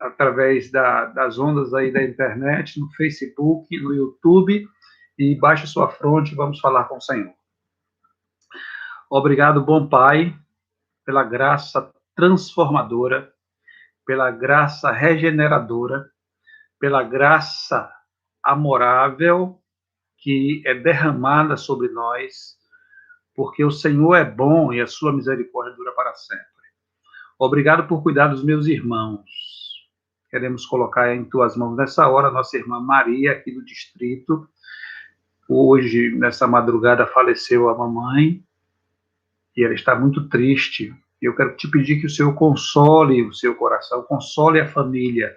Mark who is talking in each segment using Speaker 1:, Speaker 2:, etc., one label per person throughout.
Speaker 1: através das ondas aí da internet, no Facebook, no YouTube, e baixe sua fronte e vamos falar com o Senhor. Obrigado, bom Pai, pela graça transformadora, pela graça regeneradora, pela graça amorável que é derramada sobre nós, porque o Senhor é bom e a sua misericórdia dura para sempre. Obrigado por cuidar dos meus irmãos. Queremos colocar em tuas mãos nessa hora a nossa irmã Maria, aqui do distrito. Hoje, nessa madrugada, faleceu a mamãe e ela está muito triste. Eu quero te pedir que o Senhor console o seu coração, console a família,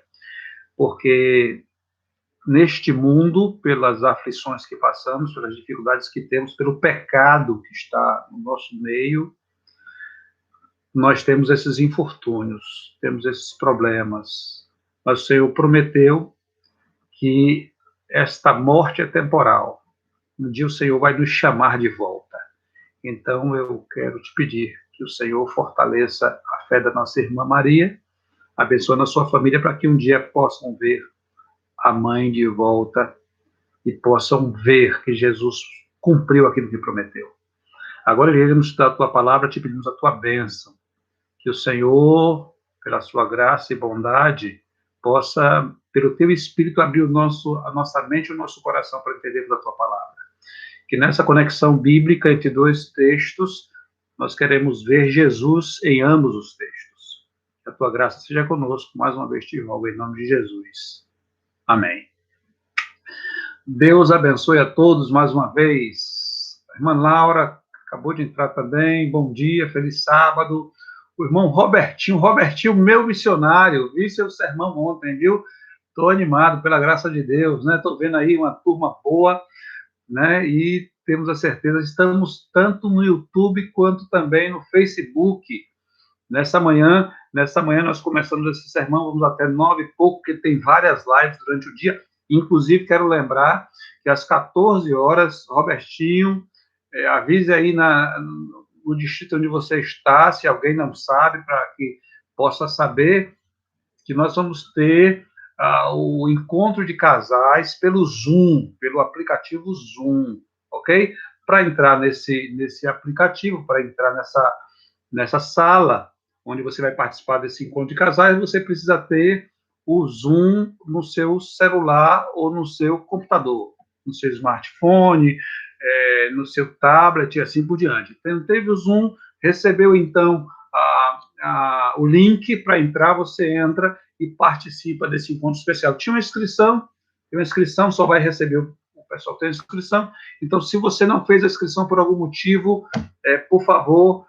Speaker 1: porque neste mundo, pelas aflições que passamos, pelas dificuldades que temos, pelo pecado que está no nosso meio, nós temos esses infortúnios, temos esses problemas. Mas o Senhor prometeu que esta morte é temporal. Um dia o Senhor vai nos chamar de volta. Então eu quero te pedir que o Senhor fortaleça a fé da nossa irmã Maria, abençoe a sua família para que um dia possam ver a mãe de volta e possam ver que Jesus cumpriu aquilo que prometeu. Agora iremos estudar a tua palavra, te pedimos a tua bênção, que o Senhor, pela sua graça e bondade, possa, pelo teu Espírito, abrir a nossa mente e o nosso coração para entender a tua palavra. Que nessa conexão bíblica entre dois textos, nós queremos ver Jesus em ambos os textos. Que a tua graça seja conosco, mais uma vez te rogo, em nome de Jesus. Amém. Deus abençoe a todos mais uma vez. A irmã Laura acabou de entrar também. Bom dia, feliz sábado. O irmão Robertinho, meu missionário. Vi seu sermão ontem, viu? Estou animado pela graça de Deus, né? Estou vendo aí uma turma boa, né? E temos a certeza, estamos tanto no YouTube quanto também no Facebook. Nessa manhã nós começamos esse sermão, vamos até 9 e pouco, porque tem várias lives durante o dia. Inclusive, quero lembrar que às 14 horas, Robertinho, avise aí no distrito onde você está, se alguém não sabe, para que possa saber que nós vamos ter o encontro de casais pelo Zoom, pelo aplicativo Zoom, ok? Para entrar nesse aplicativo, para entrar nessa sala, onde você vai participar desse encontro de casais, você precisa ter o Zoom no seu celular ou no seu computador, no seu smartphone, no seu tablet e assim por diante. Então, teve o Zoom, recebeu então o link para entrar, você entra e participa desse encontro especial. Tinha uma inscrição, só vai receber o pessoal que tem inscrição. Então, se você não fez a inscrição por algum motivo, por favor,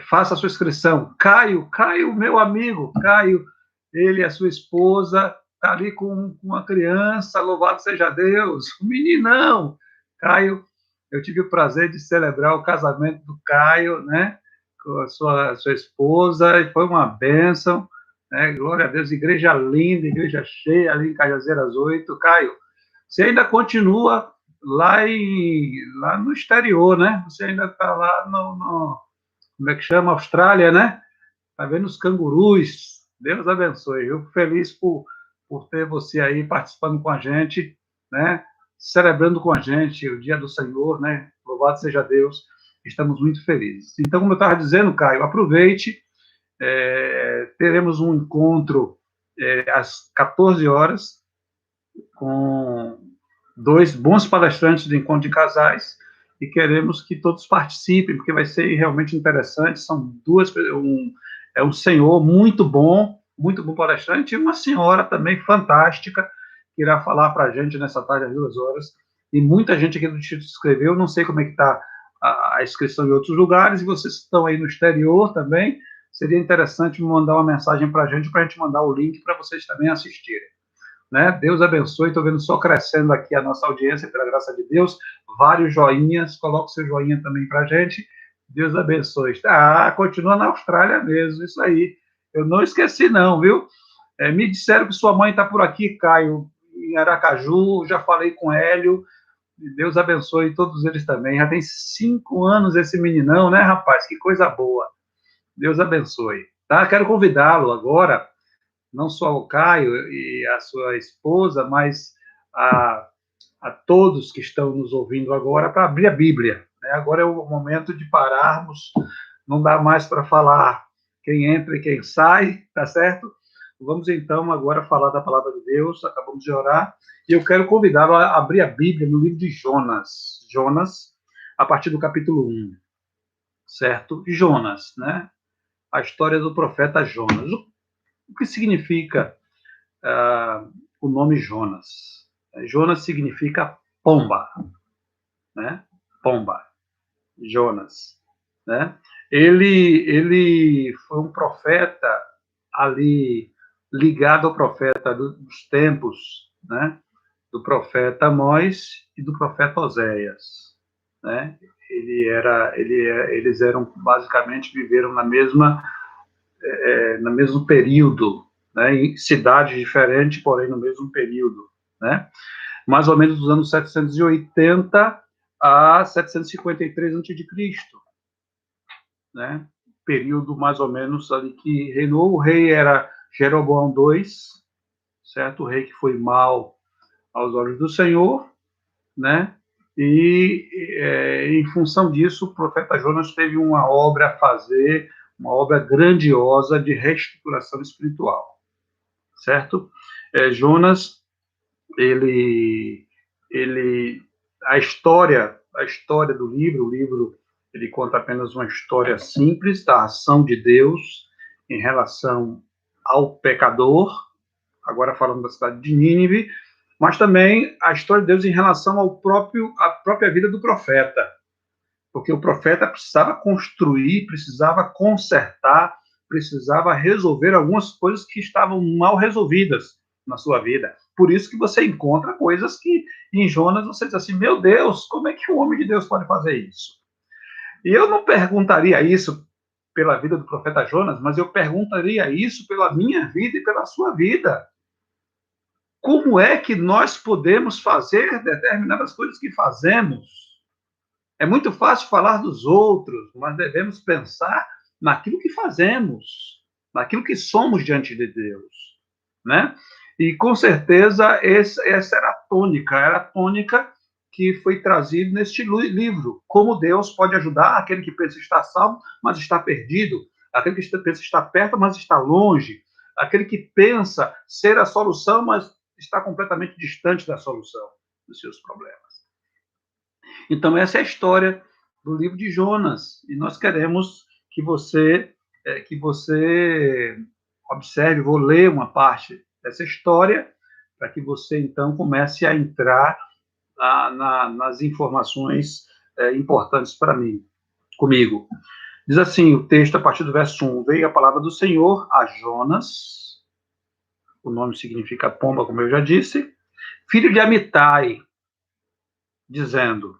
Speaker 1: faça a sua inscrição. Caio, meu amigo, Caio, ele e a sua esposa, está ali com uma criança, louvado seja Deus, um meninão. Caio, eu tive o prazer de celebrar o casamento do Caio, né, com a sua esposa, e foi uma bênção, né, glória a Deus, igreja linda, igreja cheia, ali em Cajazeiras 8. Caio, você ainda continua lá no exterior, né? Você ainda está lá como é que chama? Austrália, né? Tá vendo os cangurus. Deus abençoe. Eu fico feliz por ter você aí participando com a gente, né? Celebrando com a gente o dia do Senhor, né? Louvado seja Deus. Estamos muito felizes. Então, como eu estava dizendo, Caio, aproveite. Teremos um encontro às 14 horas com 2 bons palestrantes do encontro de casais e queremos que todos participem, porque vai ser realmente interessante. São um senhor muito bom palestrante, e uma senhora também fantástica, que irá falar para a gente nessa tarde às 2 horas. E muita gente aqui do distrito se inscreveu, não sei como é que está a inscrição em outros lugares, e vocês que estão aí no exterior também, seria interessante mandar uma mensagem para a gente mandar o link para vocês também assistirem. Né? Deus abençoe, estou vendo só crescendo aqui a nossa audiência, pela graça de Deus, vários joinhas, coloque seu joinha também para a gente, Deus abençoe. Continua na Austrália mesmo, isso aí, eu não esqueci não, viu? Me disseram que sua mãe está por aqui, Caio, em Aracaju, já falei com Hélio, Deus abençoe todos eles também, já tem 5 anos esse meninão, né, rapaz, que coisa boa, Deus abençoe. Tá? Quero convidá-lo agora, não só o Caio e a sua esposa, mas a, a todos que estão nos ouvindo agora, para abrir a Bíblia. Né? Agora é o momento de pararmos, não dá mais para falar quem entra e quem sai, tá certo? Vamos então agora falar da palavra de Deus, acabamos de orar, e eu quero convidá-lo a abrir a Bíblia no livro de Jonas. Jonas, a partir do capítulo 1, certo? Jonas, né? A história do profeta Jonas. O que significa o nome Jonas? Jonas significa pomba, né? Pomba, Jonas, né? Ele foi um profeta ali ligado ao profeta dos tempos, né? Do profeta Amós e do profeta Oséias, né? Eles eram basicamente viveram no mesmo período, né? Em cidades diferentes, porém no mesmo período, né? Mais ou menos dos anos 780 a 753 a.C., né? Período mais ou menos ali que reinou. O rei era Jeroboão II, certo? O rei que foi mau aos olhos do Senhor, né? E em função disso, o profeta Jonas teve uma obra a fazer, uma obra grandiosa de reestruturação espiritual, certo? Jonas, ele, ele, a história do livro, o livro ele conta apenas uma história simples da ação de Deus em relação ao pecador, agora falando da cidade de Nínive, mas também a história de Deus em relação à própria vida do profeta, porque o profeta precisava construir, precisava consertar, precisava resolver algumas coisas que estavam mal resolvidas na sua vida. Por isso que você encontra coisas que em Jonas você diz assim, meu Deus, como é que o homem de Deus pode fazer isso? E eu não perguntaria isso pela vida do profeta Jonas, mas eu perguntaria isso pela minha vida e pela sua vida. Como é que nós podemos fazer determinadas coisas que fazemos? É muito fácil falar dos outros, mas devemos pensar naquilo que fazemos, naquilo que somos diante de Deus, né? E com certeza essa era a tônica que foi trazida neste livro. Como Deus pode ajudar aquele que pensa estar salvo, mas está perdido, aquele que pensa estar perto, mas está longe, aquele que pensa ser a solução, mas está completamente distante da solução dos seus problemas. Então, essa é a história do livro de Jonas. E nós queremos que você observe, vou ler uma parte dessa história, para que você, então, comece a entrar nas informações importantes para mim, comigo. Diz assim, o texto, a partir do verso 1, veio a palavra do Senhor a Jonas, o nome significa pomba, como eu já disse, filho de Amitai, dizendo,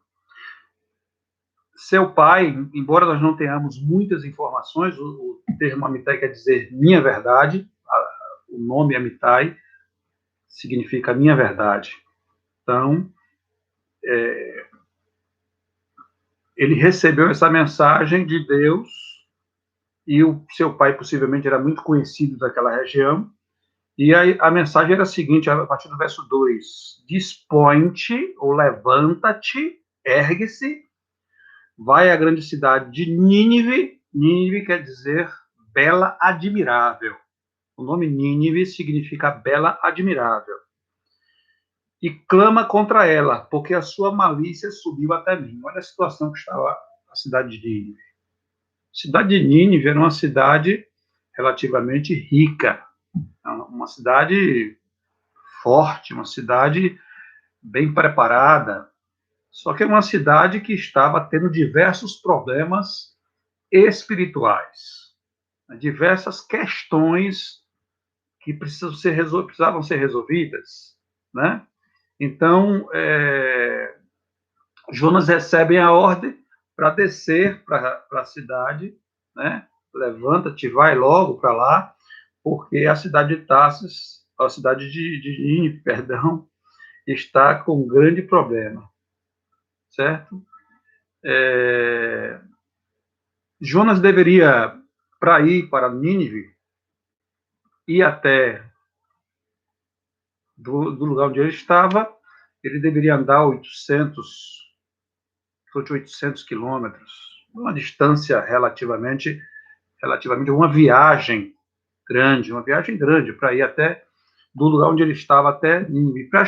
Speaker 1: seu pai, embora nós não tenhamos muitas informações, o termo Amitai quer dizer minha verdade, o nome Amitai significa minha verdade. Então, ele recebeu essa mensagem de Deus, e o seu pai possivelmente era muito conhecido daquela região, e a mensagem era a seguinte, a partir do verso 2, dispõe-te, ou levanta-te, ergue-se, vai à grande cidade de Nínive. Nínive quer dizer bela, admirável. O nome Nínive significa bela, admirável. E clama contra ela, porque a sua malícia subiu até mim. Olha a situação que estava a cidade de Nínive. A cidade de Nínive era uma cidade relativamente rica, uma cidade forte, uma cidade bem preparada. Só que é uma cidade que estava tendo diversos problemas espirituais, diversas questões que precisavam ser resolvidas, né? Então, Jonas recebe a ordem para descer para a cidade, né? Levanta-te, vai logo para lá, porque a cidade de Tarsis, a cidade de Nínive, perdão, está com um grande problema, certo? Jonas deveria para ir para Nínive, ir até do lugar onde ele estava, ele deveria andar 800 quilômetros, uma distância relativamente, uma viagem grande para ir até do lugar onde ele estava até Nínive. Para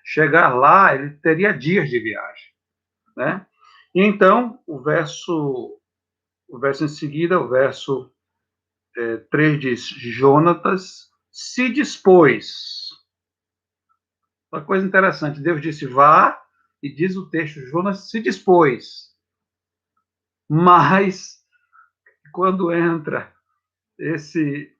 Speaker 1: chegar lá, ele teria dias de viagem, né? E então, o verso em seguida, o verso 3 diz: Jonatas se dispôs. Uma coisa interessante, Deus disse vá, e diz o texto, Jonas se dispôs. Mas, quando entra esse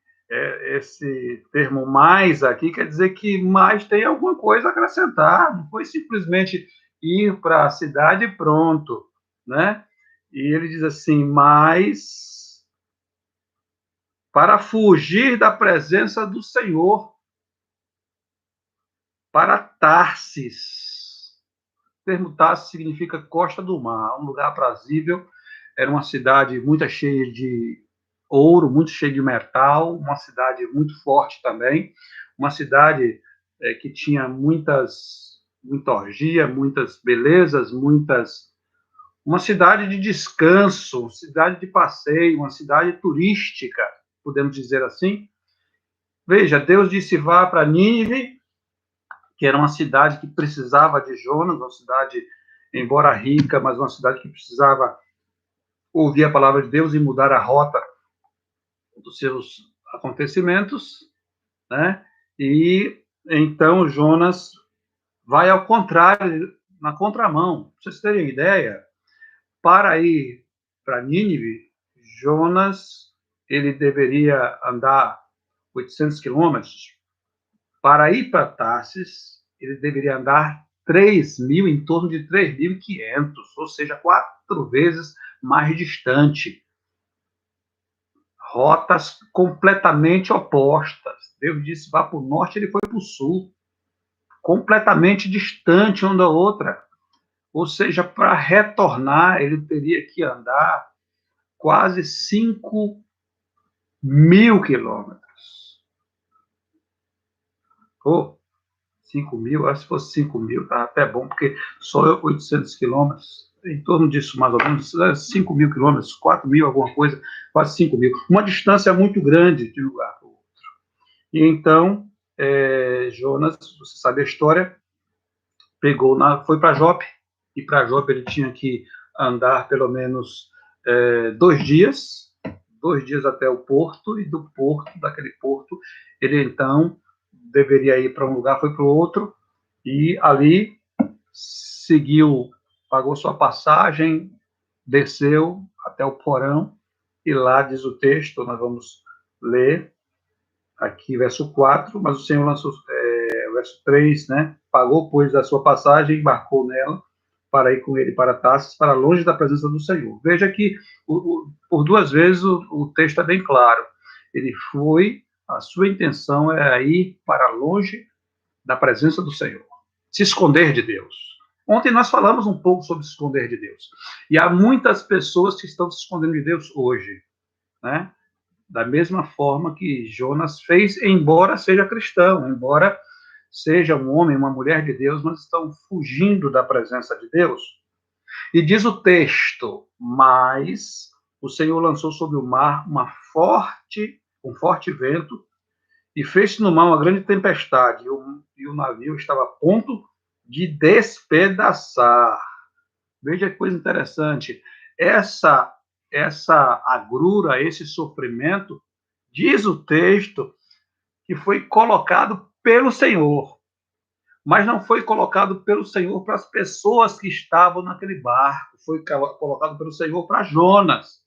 Speaker 1: termo mais aqui, quer dizer que mais tem alguma coisa a acrescentar, não foi simplesmente ir para a cidade e pronto, né? E ele diz assim, mas para fugir da presença do Senhor, para Tarsis. O termo Tarsis significa costa do mar, um lugar aprazível. Era uma cidade muito cheia de ouro, muito cheia de metal, uma cidade muito forte também, uma cidade que tinha muita orgia, muitas belezas, uma cidade de descanso, uma cidade de passeio, uma cidade turística, podemos dizer assim. Veja, Deus disse vá para Nínive, que era uma cidade que precisava de Jonas, uma cidade, embora rica, mas uma cidade que precisava ouvir a palavra de Deus e mudar a rota dos seus acontecimentos, né? E então Jonas vai ao contrário, na contramão. Para vocês terem ideia, para ir para Nínive, Jonas ele deveria andar 800 quilômetros. Para ir para Tarsis, ele deveria andar 3.000, em torno de 3.500, ou seja, 4 vezes mais distante. Rotas completamente opostas. Deus disse, vá para o norte, ele foi para o sul. Completamente distante uma da outra. Ou seja, para retornar, ele teria que andar quase 5.000 quilômetros. Oh, 5.000, acho que se fosse 5.000, tá até bom, porque só 800 quilômetros, em torno disso, mais ou menos, 5.000 quilômetros, 4.000, alguma coisa, quase 5.000. Uma distância muito grande de um lugar para o outro. E então, Jonas, você sabe a história, foi para Jope, e para Jope ele tinha que andar pelo menos 2 dias, 2 dias até o porto, e daquele porto, ele então deveria ir para um lugar, foi para o outro, e ali seguiu, pagou sua passagem, desceu até o porão, e lá diz o texto, nós vamos ler aqui, verso 4, mas o Senhor lançou, verso 3, né? Pagou, pois, a sua passagem, embarcou nela, para ir com ele para Tarsis, para longe da presença do Senhor. Veja que, por 2 vezes, o texto é bem claro. Ele foi, a sua intenção é ir para longe da presença do Senhor, se esconder de Deus. Ontem nós falamos um pouco sobre se esconder de Deus. E há muitas pessoas que estão se escondendo de Deus hoje, né? Da mesma forma que Jonas fez, embora seja cristão, embora seja um homem, uma mulher de Deus, mas estão fugindo da presença de Deus. E diz o texto, mas o Senhor lançou sobre o mar um forte vento, e fez-se no mar uma grande tempestade, e o navio estava a ponto de despedaçar. Veja que coisa interessante. Essa agrura, esse sofrimento, diz o texto, que foi colocado pelo Senhor, mas não foi colocado pelo Senhor para as pessoas que estavam naquele barco, foi colocado pelo Senhor para Jonas.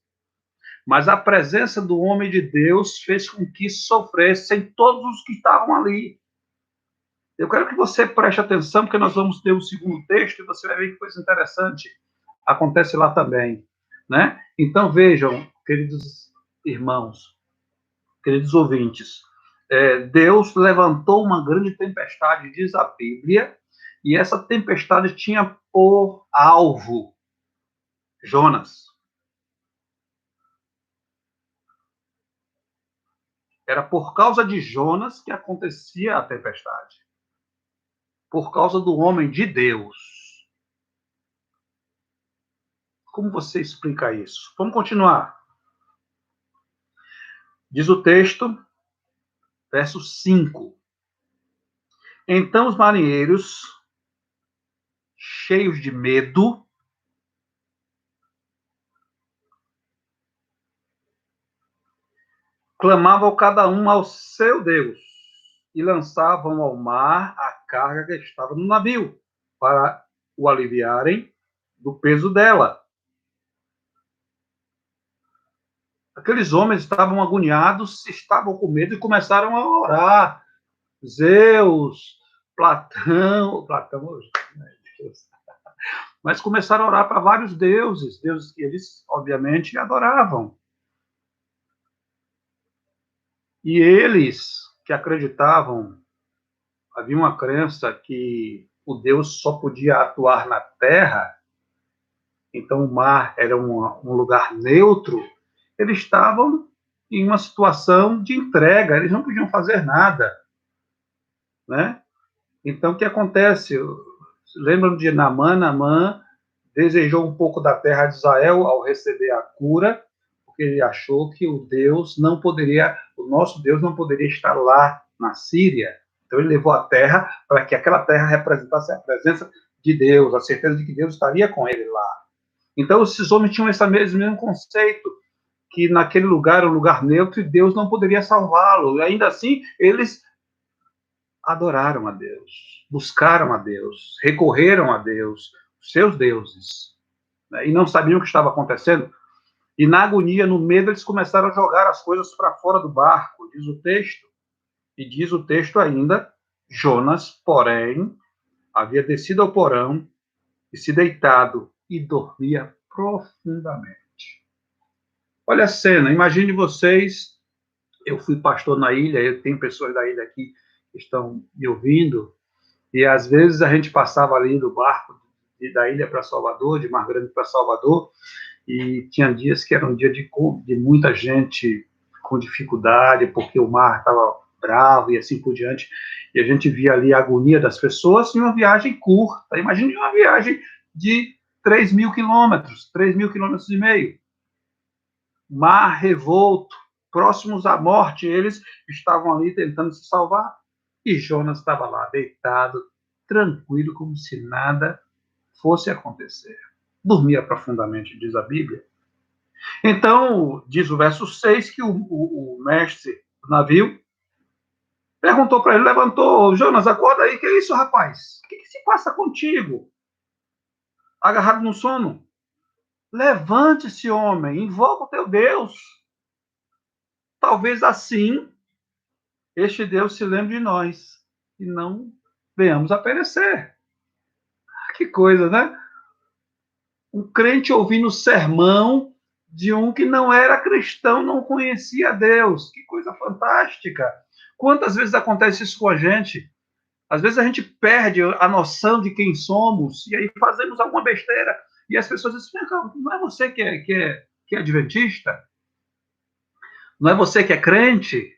Speaker 1: Mas a presença do homem de Deus fez com que sofressem todos os que estavam ali. Eu quero que você preste atenção, porque nós vamos ter o segundo texto e você vai ver que coisa interessante acontece lá também, né? Então vejam, queridos irmãos, queridos ouvintes, Deus levantou uma grande tempestade, diz a Bíblia, e essa tempestade tinha por alvo Jonas. Era por causa de Jonas que acontecia a tempestade. Por causa do homem de Deus. Como você explica isso? Vamos continuar. Diz o texto, verso 5. Então os marinheiros, cheios de medo, clamavam cada um ao seu Deus e lançavam ao mar a carga que estava no navio, para o aliviarem do peso dela. Aqueles homens estavam agoniados, estavam com medo e começaram a orar. Zeus, Platão, mas começaram a orar para vários deuses, deuses que eles, obviamente, adoravam. E eles que acreditavam, havia uma crença que o Deus só podia atuar na terra, então o mar era um lugar neutro, eles estavam em uma situação de entrega, eles não podiam fazer nada, né? Então, o que acontece? Lembram de Naamã? Naamã desejou um pouco da terra de Israel ao receber a cura, porque ele achou que o nosso Deus não poderia estar lá na Síria. Então ele levou a terra para que aquela terra representasse a presença de Deus, a certeza de que Deus estaria com ele lá. Então esses homens tinham esse mesmo conceito, que naquele lugar era um lugar neutro e Deus não poderia salvá-lo. E ainda assim, eles adoraram a Deus, buscaram a Deus, recorreram a Deus, seus deuses, né? E não sabiam o que estava acontecendo. E na agonia, no medo, eles começaram a jogar as coisas para fora do barco, diz o texto. E diz o texto ainda, Jonas, porém, havia descido ao porão e se deitado e dormia profundamente. Olha a cena, imagine vocês, eu fui pastor na ilha, tem pessoas da ilha aqui que estão me ouvindo, e às vezes a gente passava ali do barco da ilha para Salvador, de Mar Grande para Salvador, e tinha dias que era um dia de muita gente com dificuldade, porque o mar estava bravo e assim por diante, e a gente via ali a agonia das pessoas em uma viagem curta. Imagine uma viagem de 3.000 quilômetros, 3.000 quilômetros e meio. Mar revolto, próximos à morte, eles estavam ali tentando se salvar, e Jonas estava lá, deitado, tranquilo, como se nada fosse acontecer. Dormia profundamente, diz a Bíblia. Então, diz o verso 6, que o mestre do navio perguntou para ele, levantou, Jonas, acorda aí, que é isso, rapaz? O que se passa contigo? Agarrado no sono? Levante-se, homem, invoca o teu Deus. Talvez assim este Deus se lembre de nós e não venhamos a perecer. Que coisa, né? Um crente ouvindo o sermão de um que não era cristão, não conhecia Deus. Que coisa fantástica. Quantas vezes acontece isso com a gente? Às vezes a gente perde a noção de quem somos e aí fazemos alguma besteira. E as pessoas dizem, não é você que é adventista? Não é você que é crente?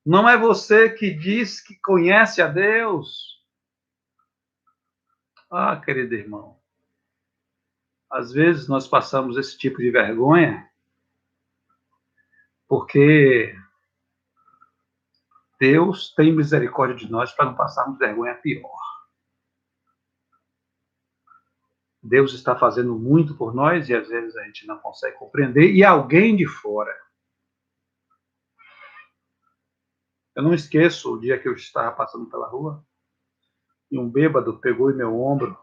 Speaker 1: Não é você que diz que conhece a Deus? Ah, querido irmão, às vezes nós passamos esse tipo de vergonha porque Deus tem misericórdia de nós para não passarmos vergonha pior. Deus está fazendo muito por nós e às vezes a gente não consegue compreender, e alguém de fora. Eu não esqueço o dia que eu estava passando pela rua e um bêbado pegou em meu ombro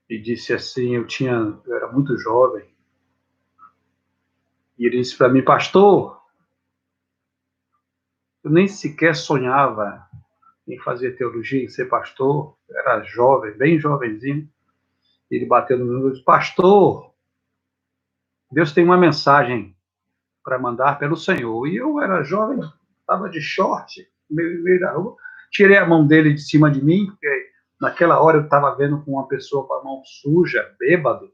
Speaker 1: e disse assim, eu era muito jovem, e ele disse para mim, pastor, eu nem sequer sonhava em fazer teologia, em ser pastor, eu era jovem, bem jovenzinho. Ele bateu no meu ombro e disse, pastor, Deus tem uma mensagem para mandar pelo Senhor. E eu era jovem, estava de short, meio da rua, tirei a mão dele de cima de mim, porque naquela hora eu estava vendo com uma pessoa com a mão suja, bêbado.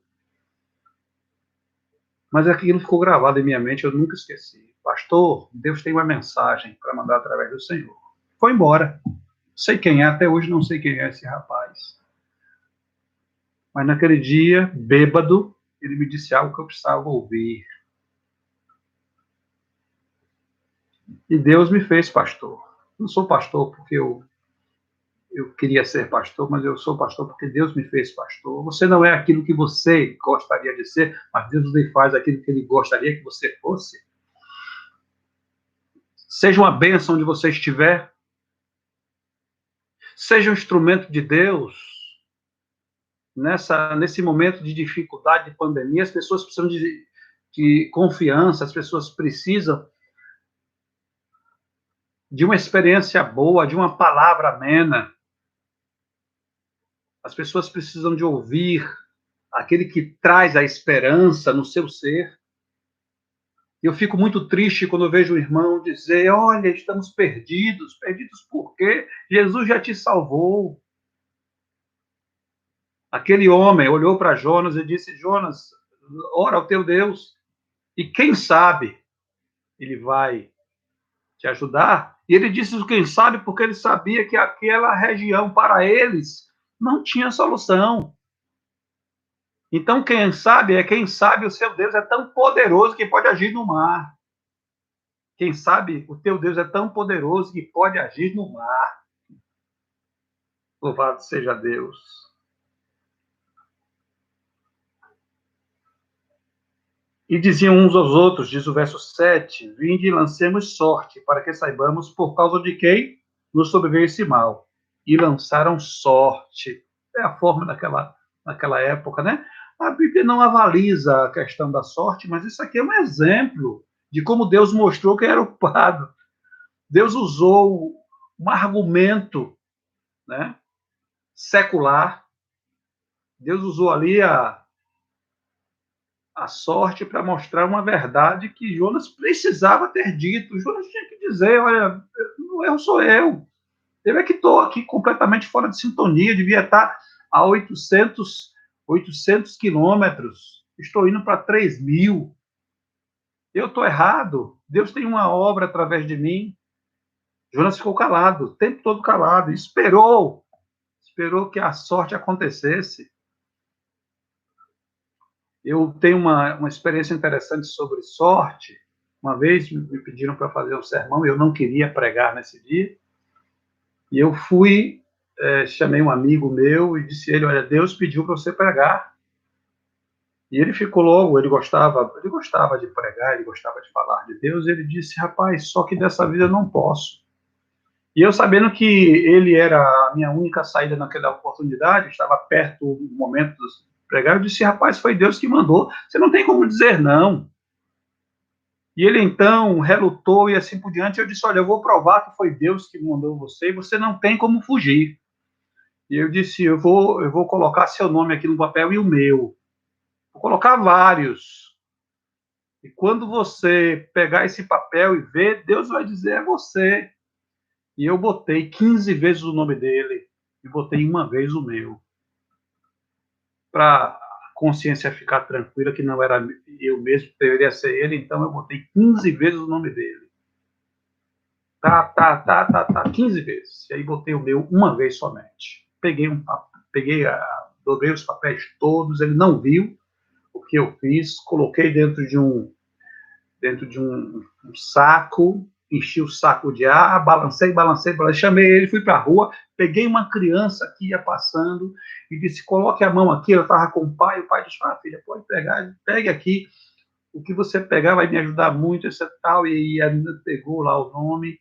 Speaker 1: Mas aquilo ficou gravado em minha mente, eu nunca esqueci. Pastor, Deus tem uma mensagem para mandar através do Senhor. Foi embora. Sei quem é, até hoje não sei quem é esse rapaz. Mas naquele dia, bêbado, ele me disse algo que eu precisava ouvir. E Deus me fez pastor. Não sou pastor porque eu queria ser pastor, mas eu sou pastor porque Deus me fez pastor. Você não é aquilo que você gostaria de ser, mas Deus lhe faz aquilo que Ele gostaria que você fosse. Seja uma bênção onde você estiver. Seja um instrumento de Deus. Nesse momento de dificuldade, de pandemia, as pessoas precisam de confiança, as pessoas precisam de uma experiência boa, de uma palavra amena. As pessoas precisam de ouvir aquele que traz a esperança no seu ser. Eu fico muito triste quando eu vejo um irmão dizer, olha, estamos perdidos. Perdidos por quê? Jesus já te salvou. Aquele homem olhou para Jonas e disse, Jonas, ora ao teu Deus, e quem sabe ele vai te ajudar. E ele disse quem sabe porque ele sabia que aquela região para eles não tinha solução. Então, quem sabe o seu Deus é tão poderoso que pode agir no mar. Quem sabe o teu Deus é tão poderoso que pode agir no mar. Louvado seja Deus. E diziam uns aos outros, diz o verso 7, vinde e lancemos sorte, para que saibamos por causa de quem nos sobreveio esse mal. E lançaram sorte. É a forma naquela época, né? A Bíblia não avaliza a questão da sorte, mas isso aqui é um exemplo de como Deus mostrou que era o padre. Deus usou um argumento, né, secular. Deus usou ali a sorte para mostrar uma verdade que Jonas precisava ter dito. Jonas tinha que dizer, olha, o erro sou eu. Eu é que estou aqui completamente fora de sintonia, devia estar a 800 quilômetros, estou indo para 3.000. Eu estou errado, Deus tem uma obra através de mim. Jonas ficou calado, o tempo todo calado, esperou que a sorte acontecesse. Eu tenho uma experiência interessante sobre sorte. Uma vez me pediram para fazer um sermão, eu não queria pregar nesse dia, e eu fui, chamei um amigo meu e disse a ele, olha, Deus pediu para você pregar. E ele ficou logo, ele gostava de pregar, ele gostava de falar de Deus, e ele disse, rapaz, só que dessa vez eu não posso. E eu, sabendo que ele era a minha única saída naquela oportunidade, estava perto do momento de pregar, eu disse, rapaz, foi Deus que mandou, você não tem como dizer não. E ele então relutou e assim por diante. Eu disse, olha, eu vou provar que foi Deus que mandou você e você não tem como fugir. E eu disse, eu vou colocar seu nome aqui no papel e o meu. Vou colocar vários. E quando você pegar esse papel e ver, Deus vai dizer, é você. E eu botei 15 vezes o nome dele e botei uma vez o meu. Para a consciência ficar tranquila que não era eu mesmo, deveria ser ele, então eu botei 15 vezes o nome dele. 15 vezes. E aí botei o meu uma vez somente. Dobrei os papéis todos, ele não viu o que eu fiz, coloquei dentro de um saco, enchi o saco de ar, balancei, chamei ele, fui para a rua, peguei uma criança que ia passando e disse, coloque a mão aqui, eu estava com o pai disse, filha, pode pegar, pegue aqui, o que você pegar vai me ajudar muito, esse tal, e a menina pegou lá o nome,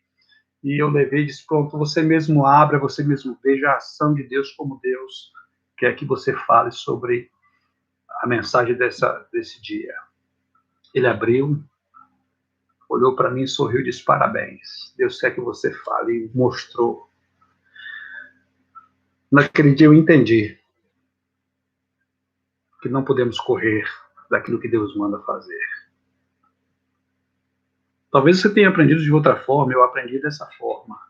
Speaker 1: e eu levei e disse, pronto, você mesmo abra, você mesmo veja a ação de Deus como Deus quer que você fale sobre a mensagem desse dia. Ele abriu, olhou para mim, sorriu e disse, parabéns, Deus quer que você fale, e mostrou. Naquele dia eu entendi que não podemos correr daquilo que Deus manda fazer. Talvez você tenha aprendido de outra forma, eu aprendi dessa forma.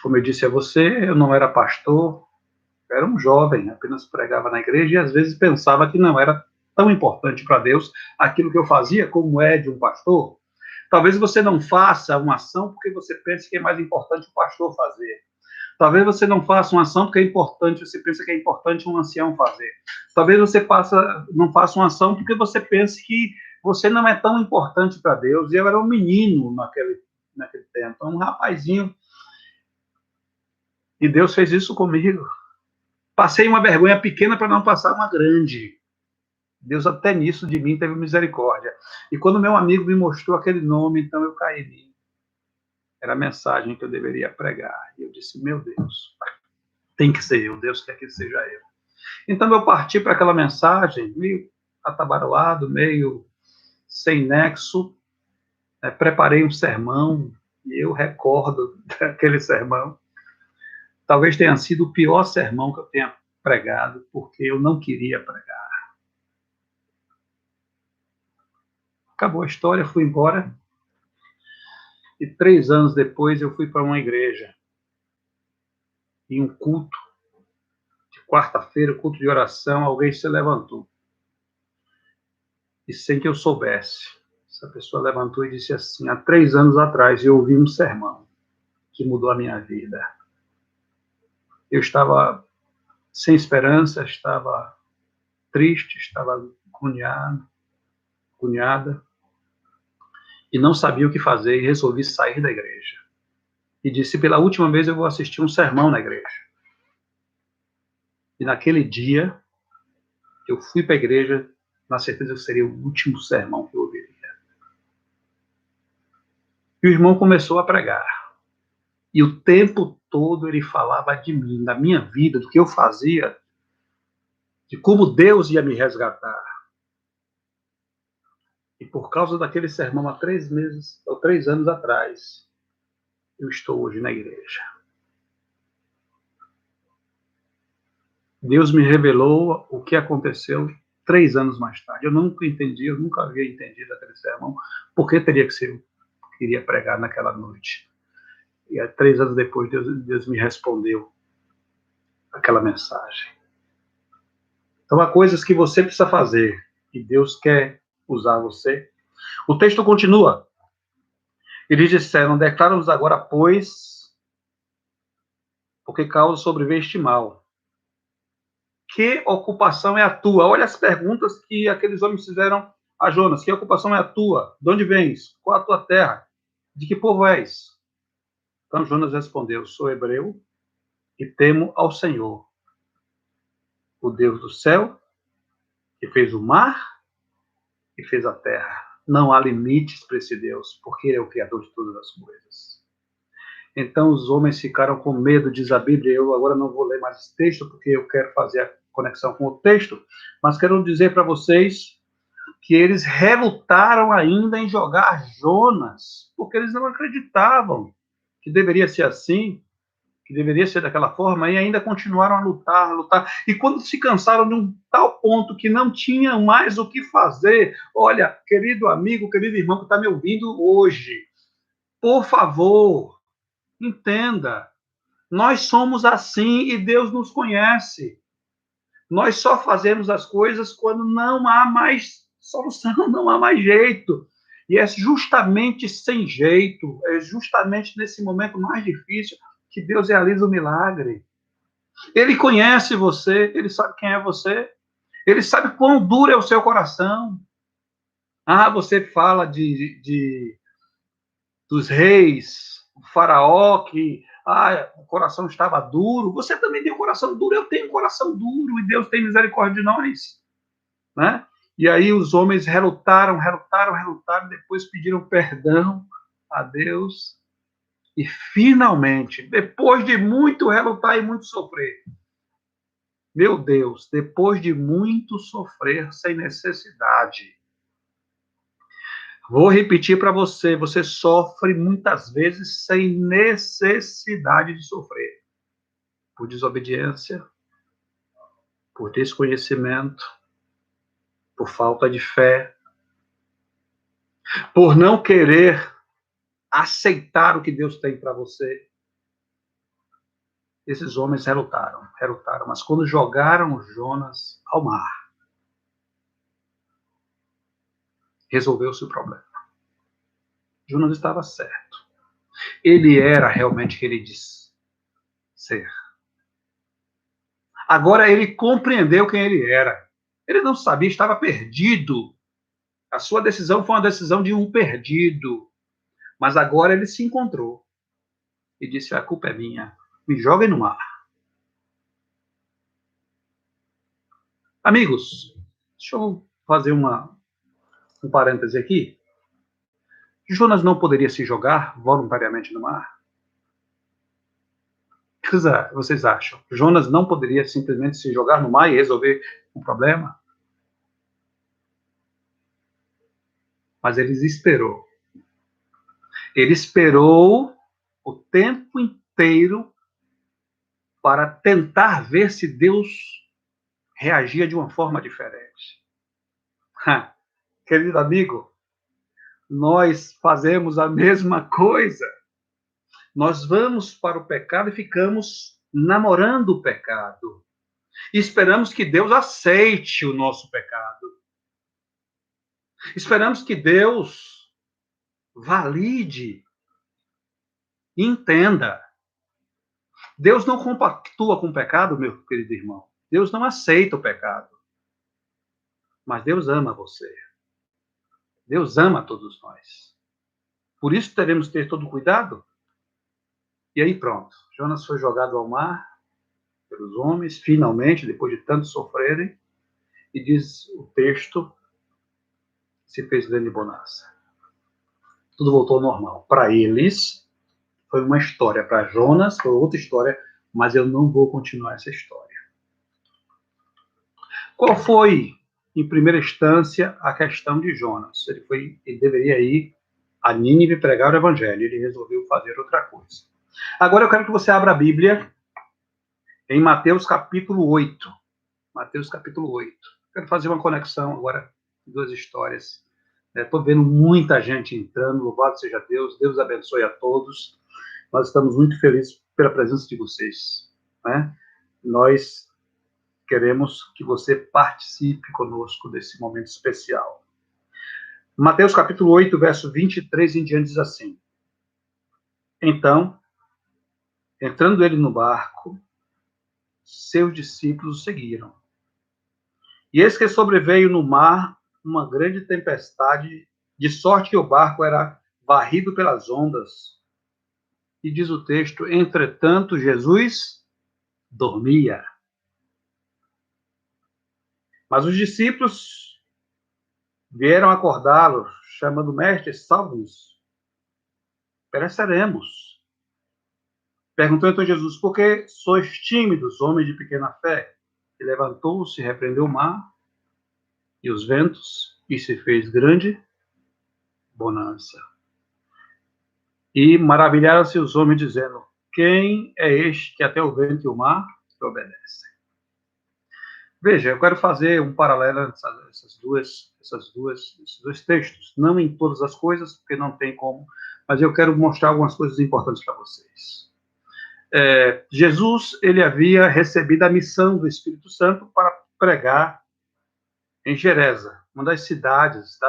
Speaker 1: Como eu disse a você, eu não era pastor, eu era um jovem, apenas pregava na igreja e às vezes pensava que não era tão importante para Deus aquilo que eu fazia, como é de um pastor. Talvez você não faça uma ação porque você pensa que é mais importante o pastor fazer. Talvez você não faça uma ação porque é importante, você pensa que é importante um ancião fazer. Talvez você não faça uma ação porque você pense que você não é tão importante para Deus. E eu era um menino naquele tempo, um rapazinho. E Deus fez isso comigo. Passei uma vergonha pequena para não passar uma grande. Deus até nisso de mim teve misericórdia. E quando meu amigo me mostrou aquele nome, então eu caí nele. Era a mensagem que eu deveria pregar. E eu disse, meu Deus, tem que ser eu, Deus quer que seja eu. Então eu parti para aquela mensagem, meio atabaroado, meio sem nexo, preparei um sermão, e eu recordo daquele sermão. Talvez tenha sido o pior sermão que eu tenha pregado, porque eu não queria pregar. Acabou a história, fui embora, e 3 anos depois eu fui para uma igreja, em um culto, de quarta-feira, culto de oração, alguém se levantou. E sem que eu soubesse, essa pessoa levantou e disse assim, há 3 anos atrás eu ouvi um sermão que mudou a minha vida. Eu estava sem esperança, estava triste, estava agoniada, e não sabia o que fazer, e resolvi sair da igreja. E disse, pela última vez eu vou assistir um sermão na igreja. E naquele dia, eu fui para a igreja, na certeza que seria o último sermão que eu ouviria. E o irmão começou a pregar. E o tempo todo ele falava de mim, da minha vida, do que eu fazia, de como Deus ia me resgatar. E por causa daquele sermão há 3 meses, ou 3 anos atrás, eu estou hoje na igreja. Deus me revelou o que aconteceu 3 anos mais tarde. Eu nunca entendi, eu nunca havia entendido aquele sermão, por que teria que ser eu que iria pregar naquela noite. E 3 anos depois, Deus me respondeu aquela mensagem. Então, há coisas que você precisa fazer, e Deus quer usar você. O texto continua. Eles disseram, declara-nos agora, pois, porque causa sobreveio este mal. Que ocupação é a tua? Olha as perguntas que aqueles homens fizeram a Jonas. Que ocupação é a tua? De onde vens? Qual a tua terra? De que povo és? Então Jonas respondeu, sou hebreu e temo ao Senhor, o Deus do céu, que fez o mar e fez a terra. Não há limites para esse Deus, porque ele é o Criador de todas as coisas. Então os homens ficaram com medo, diz a Bíblia. Eu agora não vou ler mais esse texto, porque eu quero fazer a conexão com o texto, mas quero dizer para vocês que eles relutaram ainda em jogar Jonas, porque eles não acreditavam que deveria ser assim, que deveria ser daquela forma, e ainda continuaram a lutar, a lutar. E quando se cansaram de um tal ponto que não tinham mais o que fazer, olha, querido amigo, querido irmão que está me ouvindo hoje, por favor, entenda, nós somos assim e Deus nos conhece. Nós só fazemos as coisas quando não há mais solução, não há mais jeito. E é justamente sem jeito, é justamente nesse momento mais difícil que Deus realiza o milagre. Ele conhece você, ele sabe quem é você, ele sabe quão duro é o seu coração. Ah, você fala dos reis, o faraó, que o coração estava duro. Você também tem um coração duro, eu tenho um coração duro, e Deus tem misericórdia de nós. Né? E aí os homens relutaram, depois pediram perdão a Deus, e finalmente, depois de muito relutar e muito sofrer, meu Deus, depois de muito sofrer sem necessidade, vou repetir para você, você sofre muitas vezes sem necessidade de sofrer, por desobediência, por desconhecimento, por falta de fé, por não querer aceitar o que Deus tem para você. Esses homens relutaram, mas quando jogaram Jonas ao mar, resolveu-se o problema. Jonas estava certo. Ele era realmente o que ele disse ser. Agora ele compreendeu quem ele era. Ele não sabia, estava perdido. A sua decisão foi uma decisão de um perdido. Mas agora ele se encontrou. E disse, a culpa é minha. Me joguem no mar. Amigos, deixa eu fazer um parêntese aqui. Jonas não poderia se jogar voluntariamente no mar? O que vocês acham? Jonas não poderia simplesmente se jogar no mar e resolver o problema? Mas ele esperou. Ele esperou o tempo inteiro para tentar ver se Deus reagia de uma forma diferente. Querido amigo, nós fazemos a mesma coisa. Nós vamos para o pecado e ficamos namorando o pecado. E esperamos que Deus aceite o nosso pecado. Esperamos que Deus valide, entenda. Deus não compactua com o pecado, meu querido irmão. Deus não aceita o pecado. Mas Deus ama você. Deus ama todos nós. Por isso devemos ter todo cuidado. E aí pronto. Jonas foi jogado ao mar pelos homens, finalmente, depois de tanto sofrerem. E diz o texto, se fez grande bonança. Tudo voltou ao normal. Para eles, foi uma história. Para Jonas, foi outra história. Mas eu não vou continuar essa história. Qual foi, em primeira instância, a questão de Jonas? Ele deveria ir a Nínive pregar o evangelho. Ele resolveu fazer outra coisa. Agora eu quero que você abra a Bíblia em Mateus capítulo 8. Mateus capítulo 8. Quero fazer uma conexão agora de duas histórias. Estou vendo muita gente entrando, louvado seja Deus. Deus abençoe a todos. Nós estamos muito felizes pela presença de vocês. Né? Nós queremos que você participe conosco desse momento especial. Mateus capítulo 8, verso 23 em diante diz assim. Então, entrando ele no barco, seus discípulos o seguiram. E eis que sobreveio no mar uma grande tempestade, de sorte que o barco era varrido pelas ondas. E diz o texto, entretanto, Jesus dormia. Mas os discípulos vieram acordá-lo, chamando, mestre, salve-nos, pereceremos. Perguntou então Jesus, por que sois tímidos, homens de pequena fé? E levantou-se, repreendeu o mar e os ventos, e se fez grande bonança. E maravilharam-se os homens, dizendo, quem é este que até o vento e o mar lhe obedecem? Veja, eu quero fazer um paralelo entre esses dois textos. Não em todas as coisas, porque não tem como, mas eu quero mostrar algumas coisas importantes para vocês. Jesus, ele havia recebido a missão do Espírito Santo para pregar em Gerasa, uma das cidades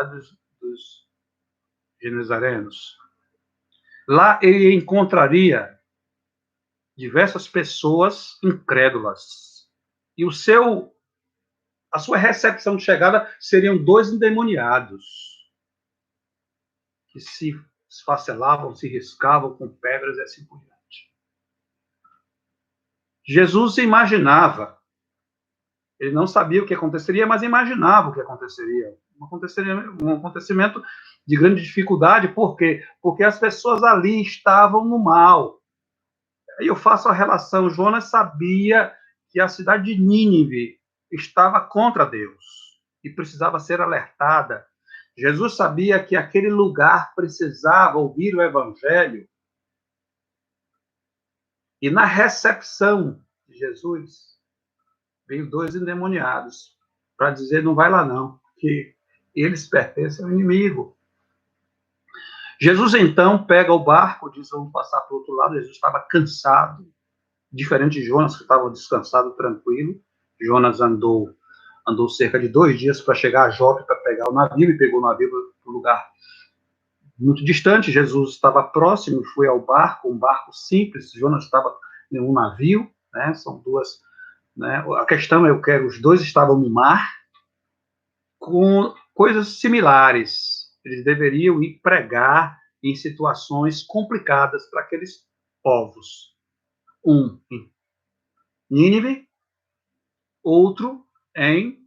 Speaker 1: dos genezarenos. Lá ele encontraria diversas pessoas incrédulas. E a sua recepção de chegada seriam 2 endemoniados que se esfacelavam, se riscavam com pedras e assim por diante. Jesus imaginava, ele não sabia o que aconteceria, mas imaginava o que aconteceria. Um acontecimento de grande dificuldade, por quê? Porque as pessoas ali estavam no mal. Aí eu faço a relação, Jonas sabia que a cidade de Nínive estava contra Deus e precisava ser alertada. Jesus sabia que aquele lugar precisava ouvir o evangelho. E na recepção de Jesus, veio 2 endemoniados para dizer, não vai lá não, que eles pertencem ao inimigo. Jesus, então, pega o barco, diz, vamos passar para o outro lado. Jesus estava cansado, diferente de Jonas, que estava descansado, tranquilo. Jonas andou andou cerca de 2 dias para chegar a Jope para pegar o navio, e pegou o navio para um lugar muito distante. Jesus estava próximo e foi ao barco, um barco simples. Jonas estava em um navio, né? São duas, né? A questão é que os dois estavam no mar com coisas similares. Eles deveriam ir pregar em situações complicadas para aqueles povos. Um em Nínive, outro em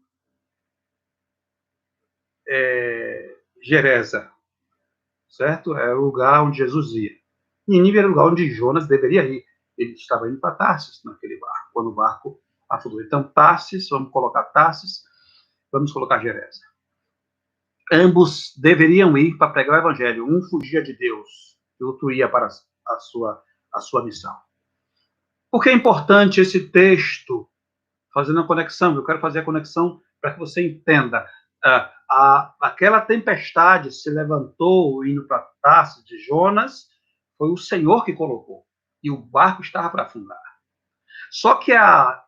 Speaker 1: Geresa, certo? Era o lugar onde Jesus ia. Nínive era o lugar onde Jonas deveria ir. Ele estava indo para Tarsis naquele barco, quando o barco afundou. Então, Tarsis, vamos colocar Tarsis, vamos colocar Geresa. Ambos deveriam ir para pregar o evangelho. Um fugia de Deus, e o outro ia para a sua missão. Por que é importante esse texto? Fazendo a conexão, eu quero fazer a conexão para que você entenda. Aquela tempestade se levantou indo para Tarsis de Jonas, foi o Senhor que colocou, e o barco estava para afundar. Só que a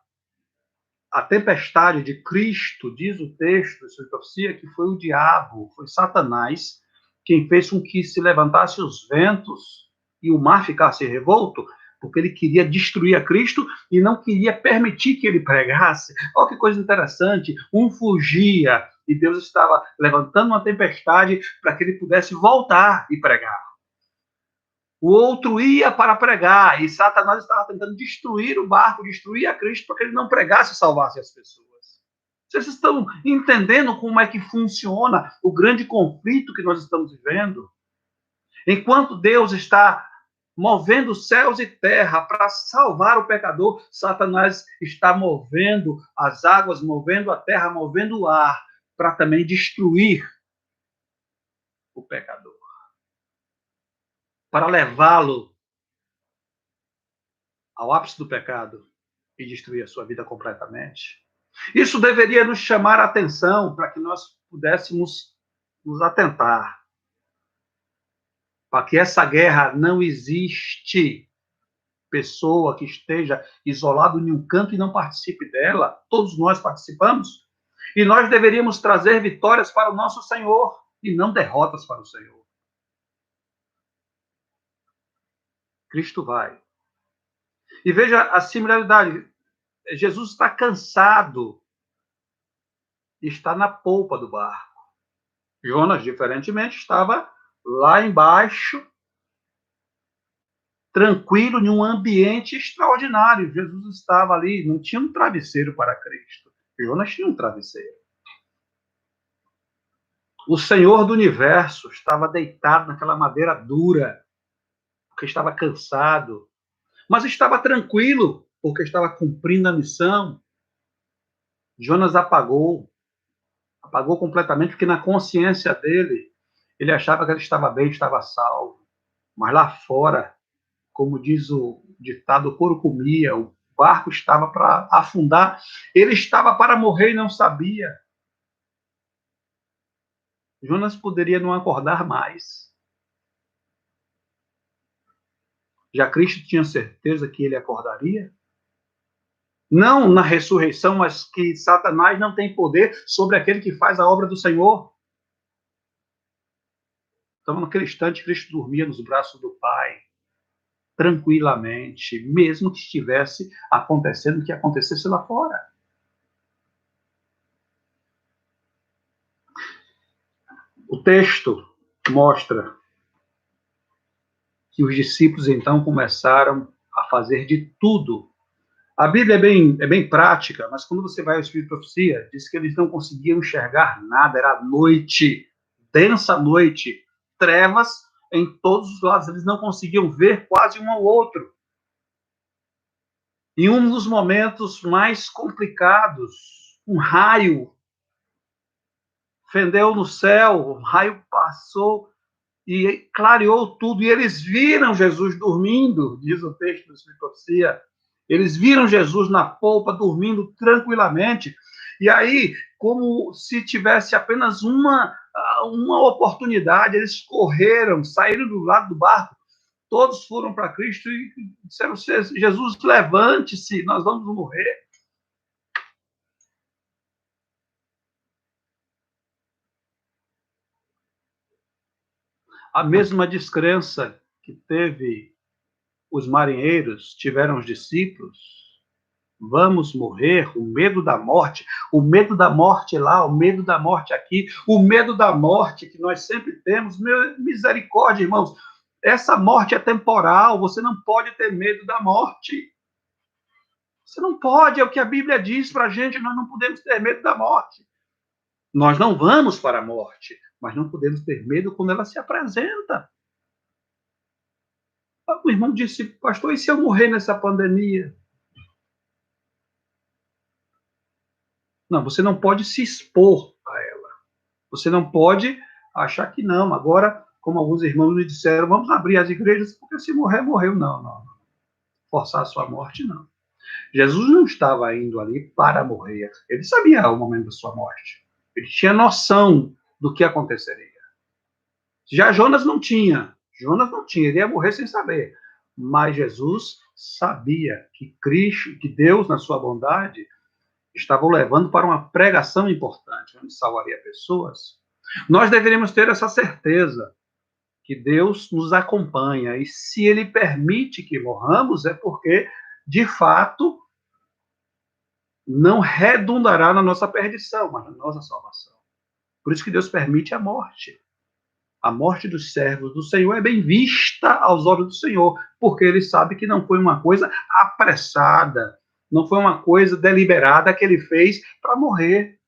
Speaker 1: tempestade de Cristo, diz o texto da sua profecia, que foi o diabo, foi Satanás, quem fez com que se levantasse os ventos e o mar ficasse revolto, porque ele queria destruir a Cristo e não queria permitir que ele pregasse. Olha que coisa interessante, um fugia e Deus estava levantando uma tempestade para que ele pudesse voltar e pregar. O outro ia para pregar, e Satanás estava tentando destruir o barco, destruir a Cristo, para que ele não pregasse e salvasse as pessoas. Vocês estão entendendo como é que funciona o grande conflito que nós estamos vivendo? Enquanto Deus está movendo céus e terra para salvar o pecador, Satanás está movendo as águas, movendo a terra, movendo o ar, para também destruir o pecador, para levá-lo ao ápice do pecado e destruir a sua vida completamente. Isso deveria nos chamar a atenção para que nós pudéssemos nos atentar para que essa guerra não existe pessoa que esteja isolado em um canto e não participe dela. Todos nós participamos. E nós deveríamos trazer vitórias para o nosso Senhor e não derrotas para o Senhor. Cristo vai. E veja a similaridade. Jesus está cansado e está na polpa do barco. Jonas, diferentemente, estava lá embaixo, tranquilo, em um ambiente extraordinário. Jesus estava ali, não tinha um travesseiro para Cristo. Jonas tinha um travesseiro. O Senhor do Universo estava deitado naquela madeira dura, porque estava cansado, mas estava tranquilo, porque estava cumprindo a missão. Jonas apagou completamente, porque na consciência dele, ele achava que ele estava bem, estava salvo. Mas lá fora, como diz o ditado, o couro comia, o barco estava para afundar, ele estava para morrer e não sabia. Jonas poderia não acordar mais. Já Cristo tinha certeza que ele acordaria? Não na ressurreição, mas que Satanás não tem poder sobre aquele que faz a obra do Senhor. Então, naquele instante, Cristo dormia nos braços do Pai, tranquilamente, mesmo que estivesse acontecendo o que acontecesse lá fora. O texto mostra que os discípulos, então, começaram a fazer de tudo. A Bíblia é bem prática, mas quando você vai ao Espírito de Profecia, diz que eles não conseguiam enxergar nada, era noite, densa noite, trevas em todos os lados, eles não conseguiam ver quase um ao outro. Em um dos momentos mais complicados, um raio fendeu no céu, o raio passou e clareou tudo, e eles viram Jesus dormindo, diz o texto do Espírito de Profecia. Eles viram Jesus na polpa, dormindo tranquilamente. E aí, como se tivesse apenas uma oportunidade, eles correram, saíram do lado do barco, todos foram para Cristo e disseram: Jesus, levante-se, nós vamos morrer. A mesma descrença que teve os marinheiros, tiveram os discípulos. Vamos morrer, o medo da morte lá, o medo da morte aqui, o medo da morte que nós sempre temos. Misericórdia, irmãos, essa morte é temporal, você não pode ter medo da morte. Você não pode, é o que a Bíblia diz para a gente, nós não podemos ter medo da morte. Nós não vamos para a morte, mas não podemos ter medo quando ela se apresenta. O irmão disse, pastor, e se eu morrer nessa pandemia? Não, você não pode se expor a ela. Você não pode achar que não. Agora, como alguns irmãos me disseram, vamos abrir as igrejas, porque se morrer, morreu. Não, não. Forçar a sua morte, não. Jesus não estava indo ali para morrer. Ele sabia o momento da sua morte. Ele tinha noção do que aconteceria. Já Jonas não tinha. Jonas não tinha. Ele ia morrer sem saber. Mas Jesus sabia que Cristo, que Deus, na sua bondade, estava o levando para uma pregação importante, onde salvaria pessoas. Nós deveríamos ter essa certeza que Deus nos acompanha. E se Ele permite que morramos, é porque, de fato, não redundará na nossa perdição, mas na nossa salvação. Por isso que Deus permite a morte. A morte dos servos do Senhor é bem vista aos olhos do Senhor, porque Ele sabe que não foi uma coisa apressada, não foi uma coisa deliberada que Ele fez para morrer.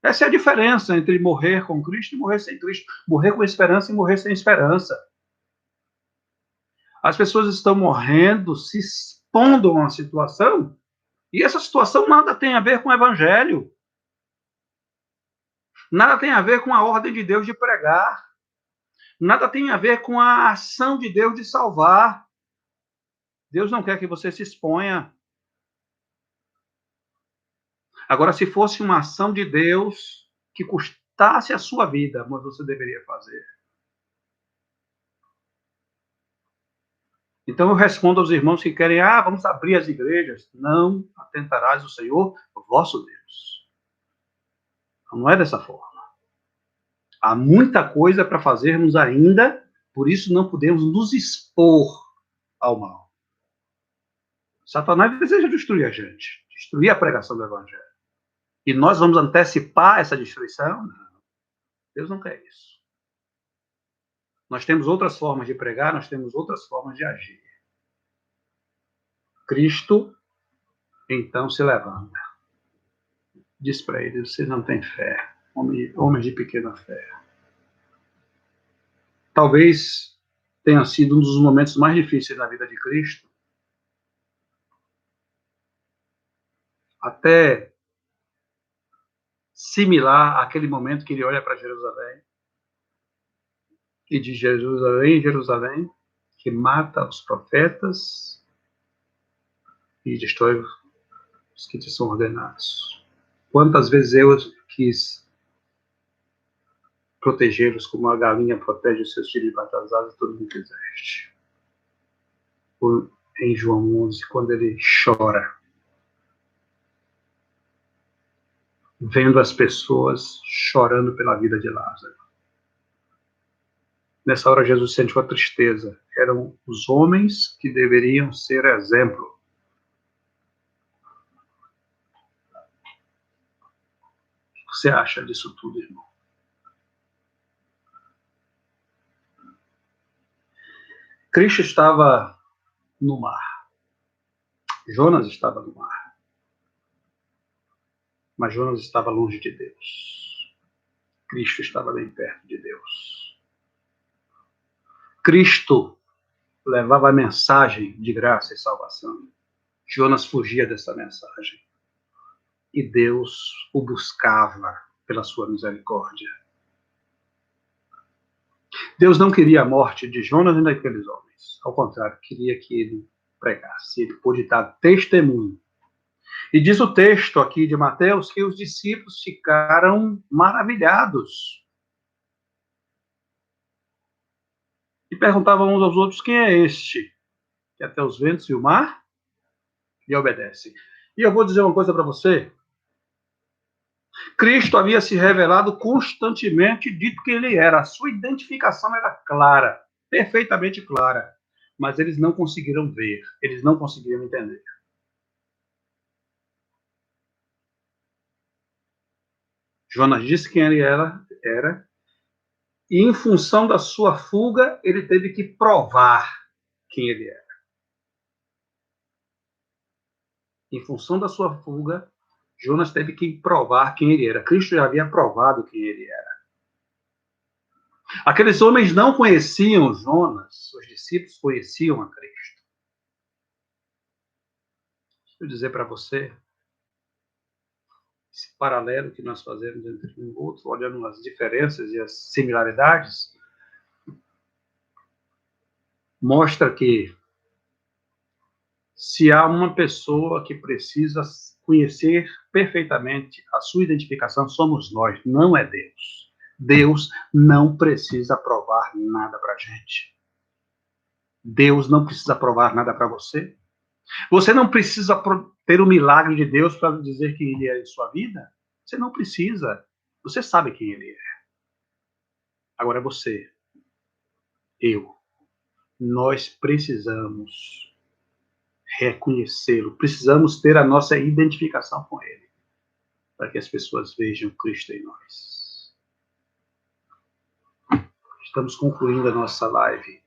Speaker 1: Essa é a diferença entre morrer com Cristo e morrer sem Cristo. Morrer com esperança e morrer sem esperança. As pessoas estão morrendo, se expondo a uma situação, e essa situação nada tem a ver com o Evangelho. Nada tem a ver com a ordem de Deus de pregar. Nada tem a ver com a ação de Deus de salvar. Deus não quer que você se exponha. Agora, se fosse uma ação de Deus que custasse a sua vida, mas você deveria fazer. Então eu respondo aos irmãos que querem, vamos abrir as igrejas. Não atentarás o Senhor, o vosso Deus. Não é dessa forma. Há muita coisa para fazermos ainda, por isso não podemos nos expor ao mal. Satanás deseja destruir a gente, destruir a pregação do Evangelho. E nós vamos antecipar essa destruição? Não. Deus não quer isso. Nós temos outras formas de pregar, nós temos outras formas de agir. Cristo, então, se levanta. Diz para ele, vocês não têm fé, homens de pequena fé. Talvez tenha sido um dos momentos mais difíceis na vida de Cristo, até similar àquele momento que ele olha para Jerusalém e diz, Jerusalém, Jerusalém, que mata os profetas e destrói os que te são ordenados. Quantas vezes eu quis protegê-los como a galinha protege os seus filhos das asas, tu não quiseste. Em João 11, quando ele chora, vendo as pessoas chorando pela vida de Lázaro. Nessa hora, Jesus sente uma tristeza. Eram os homens que deveriam ser exemplo. O que você acha disso tudo, irmão? Cristo estava no mar. Jonas estava no mar. Mas Jonas estava longe de Deus. Cristo estava bem perto de Deus. Cristo levava a mensagem de graça e salvação. Jonas fugia dessa mensagem. E Deus o buscava pela sua misericórdia. Deus não queria a morte de Jonas e daqueles homens. Ao contrário, queria que ele pregasse. Ele pôde dar testemunho. E diz o texto aqui de Mateus que os discípulos ficaram maravilhados. E perguntavam uns aos outros, quem é este? Que até os ventos e o mar lhe obedecem. E eu vou dizer uma coisa para você. Cristo havia se revelado constantemente, dito que ele era. A sua identificação era clara, perfeitamente clara. Mas eles não conseguiram ver, eles não conseguiram entender. Jonas disse quem ele era, e em função da sua fuga, ele teve que provar quem ele era. Em função da sua fuga, Jonas teve que provar quem ele era. Cristo já havia provado quem ele era. Aqueles homens não conheciam Jonas, os discípulos conheciam a Cristo. Deixa eu dizer para você, esse paralelo que nós fazemos entre um e outro, olhando as diferenças e as similaridades, mostra que se há uma pessoa que precisa conhecer perfeitamente a sua identificação, somos nós, não é Deus. Deus não precisa provar nada para a gente. Deus não precisa provar nada para você. Você não precisa ter o milagre de Deus para dizer quem Ele é em sua vida. Você não precisa. Você sabe quem Ele é. Agora você, eu, nós precisamos reconhecê-lo, precisamos ter a nossa identificação com Ele, para que as pessoas vejam Cristo em nós. Estamos concluindo a nossa live.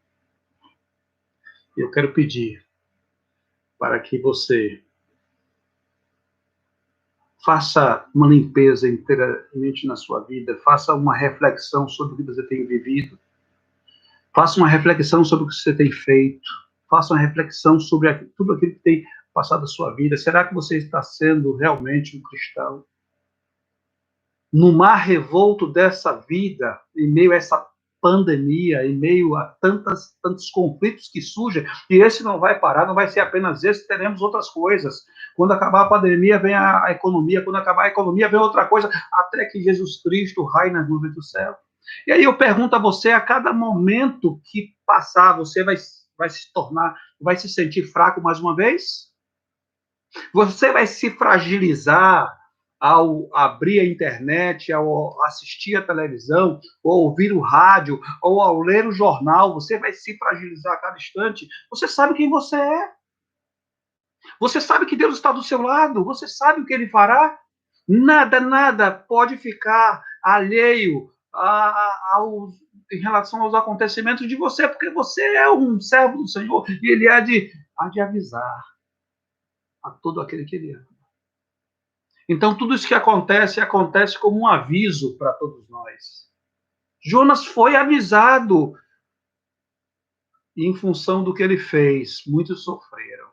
Speaker 1: Eu quero pedir para que você faça uma limpeza inteiramente na sua vida, faça uma reflexão sobre o que você tem vivido, faça uma reflexão sobre o que você tem feito, faça uma reflexão sobre tudo aquilo que tem passado na sua vida. Será que você está sendo realmente um cristão? No mar revolto dessa vida, em meio a essa pandemia, em meio a tantos conflitos que surgem, e esse não vai parar, não vai ser apenas esse, teremos outras coisas. Quando acabar a pandemia, vem a economia, quando acabar a economia, vem outra coisa, até que Jesus Cristo raia nas nuvens do céu. E aí eu pergunto a você, a cada momento que passar, você vai se tornar, vai se sentir fraco mais uma vez? Você vai se fragilizar ao abrir a internet, ao assistir a televisão, ou ouvir o rádio, ou ao ler o jornal, você vai se fragilizar a cada instante. Você sabe quem você é. Você sabe que Deus está do seu lado. Você sabe o que Ele fará. Nada pode ficar alheio em relação aos acontecimentos de você, porque você é um servo do Senhor e Ele há de avisar a todo aquele que Ele ama. Então, tudo isso que acontece como um aviso para todos nós. Jonas foi avisado, e em função do que ele fez, muitos sofreram.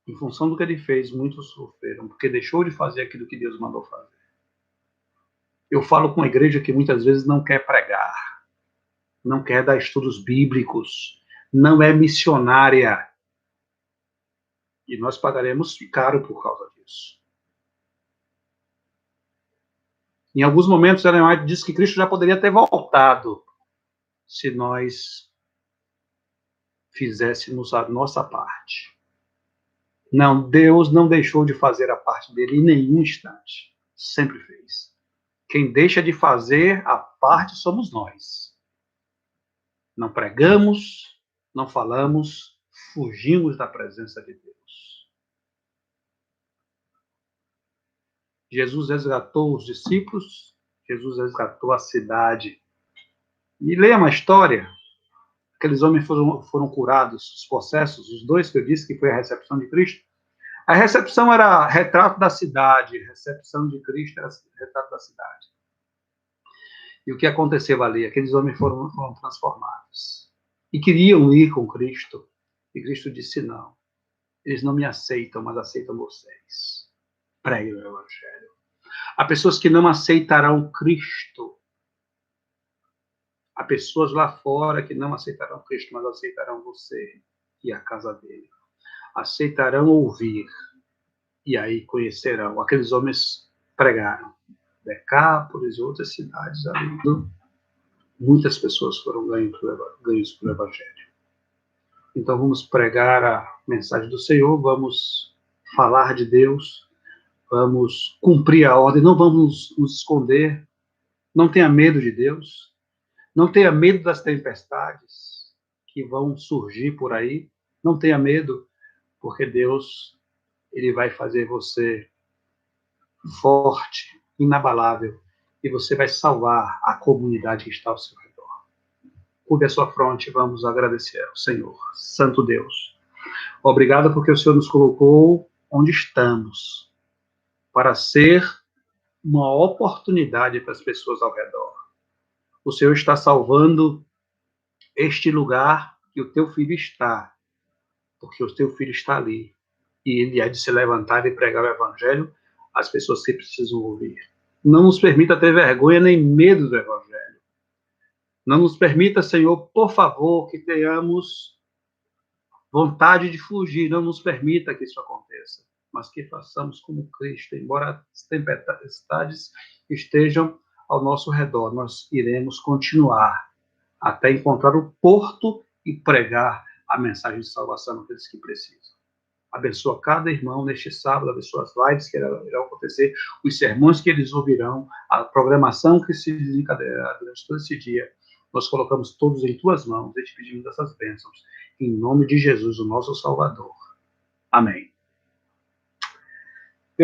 Speaker 1: Em função do que ele fez, muitos sofreram, porque deixou de fazer aquilo que Deus mandou fazer. Eu falo com a igreja que muitas vezes não quer pregar, não quer dar estudos bíblicos, não é missionária. E nós pagaremos caro por causa disso. Em alguns momentos, Ellen White diz que Cristo já poderia ter voltado se nós fizéssemos a nossa parte. Não, Deus não deixou de fazer a parte dele em nenhum instante. Sempre fez. Quem deixa de fazer a parte somos nós. Não pregamos, não falamos, fugimos da presença de Deus. Jesus resgatou os discípulos, Jesus resgatou a cidade. E leia uma história. Aqueles homens foram curados, os possessos, os dois que eu disse que foi a recepção de Cristo. A recepção era retrato da cidade, a recepção de Cristo era retrato da cidade. E o que aconteceu ali? Aqueles homens foram transformados. E queriam ir com Cristo. E Cristo disse, não. Eles não me aceitam, mas aceitam vocês. Pregue o Evangelho. Há pessoas que não aceitarão Cristo. Há pessoas lá fora que não aceitarão Cristo, mas aceitarão você e a casa dele. Aceitarão ouvir. E aí conhecerão. Aqueles homens pregaram. Decápolis e outras cidades ali. Muitas pessoas foram ganhas pelo Evangelho. Então vamos pregar a mensagem do Senhor, vamos falar de Deus, vamos cumprir a ordem, não vamos nos esconder. Não tenha medo de Deus, não tenha medo das tempestades que vão surgir por aí, não tenha medo, porque Deus, ele vai fazer você forte, inabalável, e você vai salvar a comunidade que está ao seu redor. Curve a sua fronte, vamos agradecer ao Senhor. Santo Deus, obrigado porque o Senhor nos colocou onde estamos, para ser uma oportunidade para as pessoas ao redor. O Senhor está salvando este lugar que o teu filho está, porque o teu filho está ali, e ele há de se levantar e pregar o evangelho às pessoas que precisam ouvir. Não nos permita ter vergonha nem medo do evangelho. Não nos permita, Senhor, por favor, que tenhamos vontade de fugir. Não nos permita que isso aconteça, mas que façamos como Cristo. Embora as tempestades estejam ao nosso redor, nós iremos continuar até encontrar o porto e pregar a mensagem de salvação àqueles que precisam. Abençoa cada irmão neste sábado, abençoa as lives que irão acontecer, os sermões que eles ouvirão, a programação que se desencadeará durante todo esse dia. Nós colocamos todos em tuas mãos e te pedimos essas bênçãos. Em nome de Jesus, o nosso Salvador. Amém.